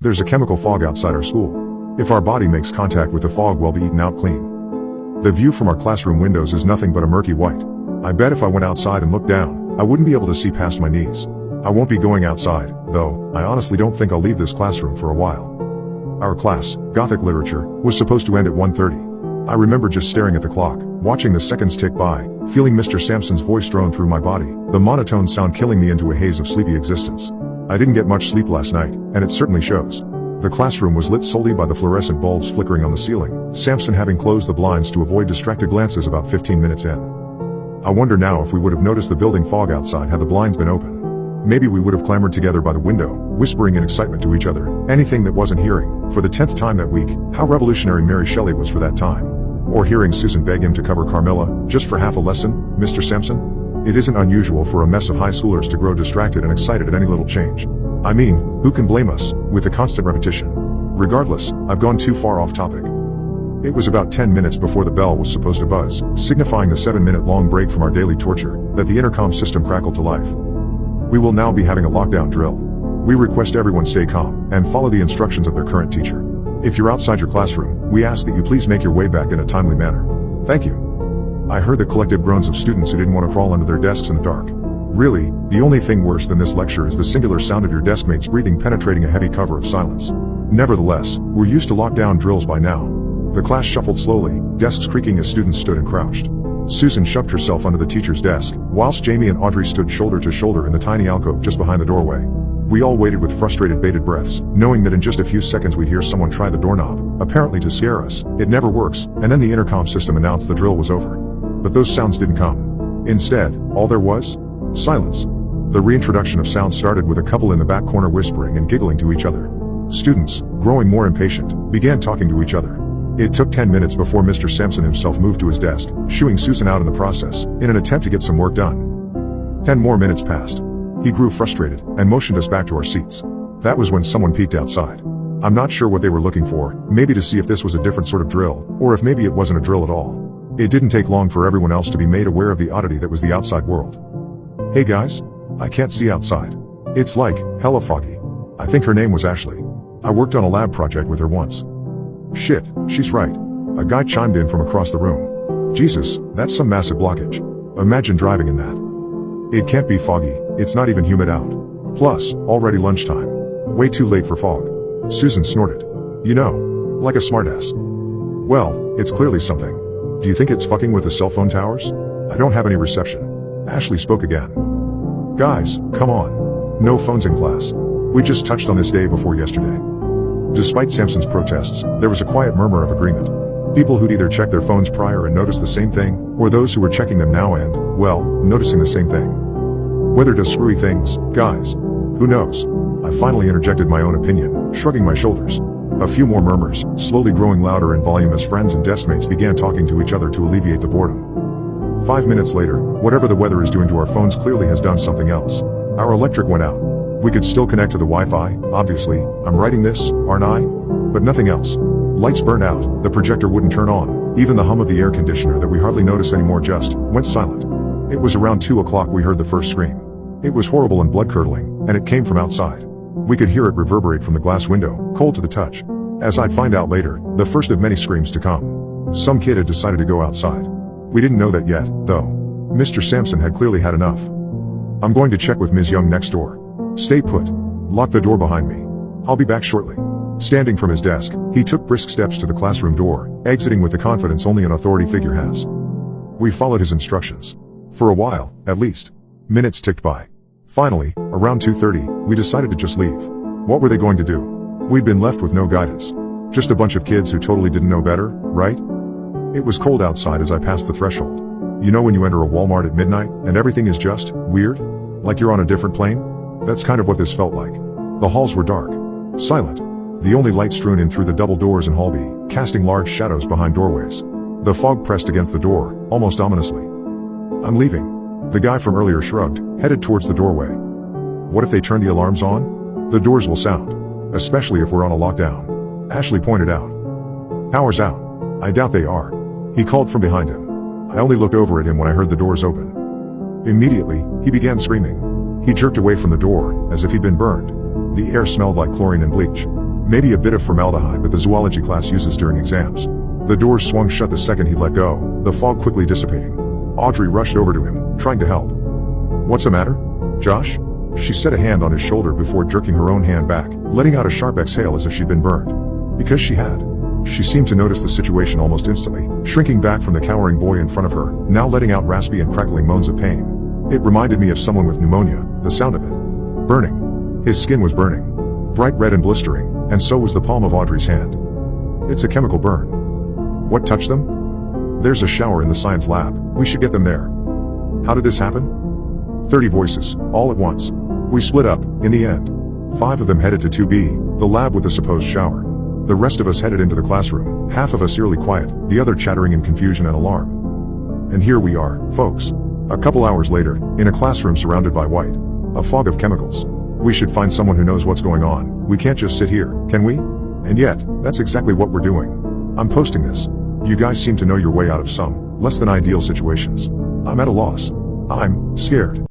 There's a chemical fog outside our school. If our body makes contact with the fog, we'll be eaten out clean. The view from our classroom windows is nothing but a murky white. I bet if I went outside and looked down, I wouldn't be able to see past my knees. I won't be going outside, though. I honestly don't think I'll leave this classroom for a while. Our class, Gothic Literature, was supposed to end at 1:30. I remember just staring at the clock, watching the seconds tick by, feeling Mr. Sampson's voice drone through my body, the monotone sound killing me into a haze of sleepy existence. I didn't get much sleep last night, and it certainly shows. The classroom was lit solely by the fluorescent bulbs flickering on the ceiling, Sampson having closed the blinds to avoid distracted glances about 15 minutes in. I wonder now if we would have noticed the building fog outside had the blinds been open. Maybe we would have clambered together by the window, whispering in excitement to each other, anything that wasn't hearing, for the 10th time that week, how revolutionary Mary Shelley was for that time. Or hearing Susan beg him to cover Carmilla, just for half a lesson, Mr. Sampson? It isn't unusual for a mess of high schoolers to grow distracted and excited at any little change. I mean, who can blame us, with the constant repetition? Regardless, I've gone too far off topic. It was about 10 minutes before the bell was supposed to buzz, signifying the 7-minute long break from our daily torture, that the intercom system crackled to life. We will now be having a lockdown drill. We request everyone stay calm, and follow the instructions of their current teacher. If you're outside your classroom, we ask that you please make your way back in a timely manner. Thank you. I heard the collective groans of students who didn't want to crawl under their desks in the dark. Really, the only thing worse than this lecture is the singular sound of your desk mates breathing penetrating a heavy cover of silence. Nevertheless, we're used to lockdown drills by now. The class shuffled slowly, desks creaking as students stood and crouched. Susan shoved herself under the teacher's desk, whilst Jamie and Audrey stood shoulder to shoulder in the tiny alcove just behind the doorway. We all waited with frustrated bated breaths, knowing that in just a few seconds we'd hear someone try the doorknob, apparently to scare us. It never works, and then the intercom system announced the drill was over. But those sounds didn't come. Instead, all there was? Silence. The reintroduction of sound started with a couple in the back corner whispering and giggling to each other. Students, growing more impatient, began talking to each other. It took 10 minutes before Mr. Sampson himself moved to his desk, shooing Susan out in the process, in an attempt to get some work done. 10 more minutes passed. He grew frustrated, and motioned us back to our seats. That was when someone peeked outside. I'm not sure what they were looking for, maybe to see if this was a different sort of drill, or if maybe it wasn't a drill at all. It didn't take long for everyone else to be made aware of the oddity that was the outside world. Hey guys? I can't see outside. It's like, hella foggy. I think her name was Ashley. I worked on a lab project with her once. Shit, she's right. A guy chimed in from across the room. Jesus, that's some massive blockage. Imagine driving in that. It can't be foggy, it's not even humid out. Plus, already lunchtime. Way too late for fog. Susan snorted. You know, like a smartass. Well, it's clearly something. Do you think it's fucking with the cell phone towers? I don't have any reception. Ashley spoke again. Guys, come on. No phones in class. We just touched on this day before yesterday. Despite Sampson's protests, there was a quiet murmur of agreement. People who'd either checked their phones prior and noticed the same thing, or those who were checking them now and, well, noticing the same thing. Weather does screwy things, guys. Who knows? I finally interjected my own opinion, shrugging my shoulders. A few more murmurs, slowly growing louder in volume as friends and deskmates began talking to each other to alleviate the boredom. 5 minutes later, whatever the weather is doing to our phones clearly has done something else. Our electric went out. We could still connect to the Wi-Fi, obviously. I'm writing this, aren't I? But nothing else. Lights burned out, the projector wouldn't turn on, even the hum of the air conditioner that we hardly notice anymore just went silent. It was around 2 o'clock we heard the first scream. It was horrible and blood-curdling, and it came from outside. We could hear it reverberate from the glass window, cold to the touch. As I'd find out later, the first of many screams to come. Some kid had decided to go outside. We didn't know that yet, though. Mr. Sampson had clearly had enough. I'm going to check with Ms. Young next door. Stay put. Lock the door behind me. I'll be back shortly. Standing from his desk, he took brisk steps to the classroom door, exiting with the confidence only an authority figure has. We followed his instructions. For a while, at least. Minutes ticked by. Finally, around 2:30, we decided to just leave. What were they going to do? We'd been left with no guidance. Just a bunch of kids who totally didn't know better, right? It was cold outside as I passed the threshold. You know when you enter a Walmart at midnight, and everything is just weird? Like you're on a different plane? That's kind of what this felt like. The halls were dark. Silent. The only light strewn in through the double doors in Hall B, casting large shadows behind doorways. The fog pressed against the door, almost ominously. I'm leaving. The guy from earlier shrugged, headed towards the doorway. What if they turn the alarms on? The doors will sound. Especially if we're on a lockdown. Ashley pointed out. Power's out. I doubt they are. He called from behind him. I only looked over at him when I heard the doors open. Immediately, he began screaming. He jerked away from the door, as if he'd been burned. The air smelled like chlorine and bleach. Maybe a bit of formaldehyde that the zoology class uses during exams. The doors swung shut the second he let go, the fog quickly dissipating. Audrey rushed over to him, trying to help. "What's the matter, Josh?" She set a hand on his shoulder before jerking her own hand back, letting out a sharp exhale as if she'd been burned. Because she had. She seemed to notice the situation almost instantly, shrinking back from the cowering boy in front of her, now letting out raspy and crackling moans of pain. It reminded me of someone with pneumonia, the sound of it. Burning. His skin was burning. Bright red and blistering, and so was the palm of Audrey's hand. It's a chemical burn. What touched them? There's a shower in the science lab. We should get them there. How did this happen? 30 voices, all at once. We split up, in the end. 5 of them headed to 2B, the lab with the supposed shower. The rest of us headed into the classroom, half of us eerily quiet, the other chattering in confusion and alarm. And here we are, folks. A couple hours later, in a classroom surrounded by white. A fog of chemicals. We should find someone who knows what's going on. We can't just sit here, can we? And yet, that's exactly what we're doing. I'm posting this. You guys seem to know your way out of some less than ideal situations. I'm at a loss. I'm scared.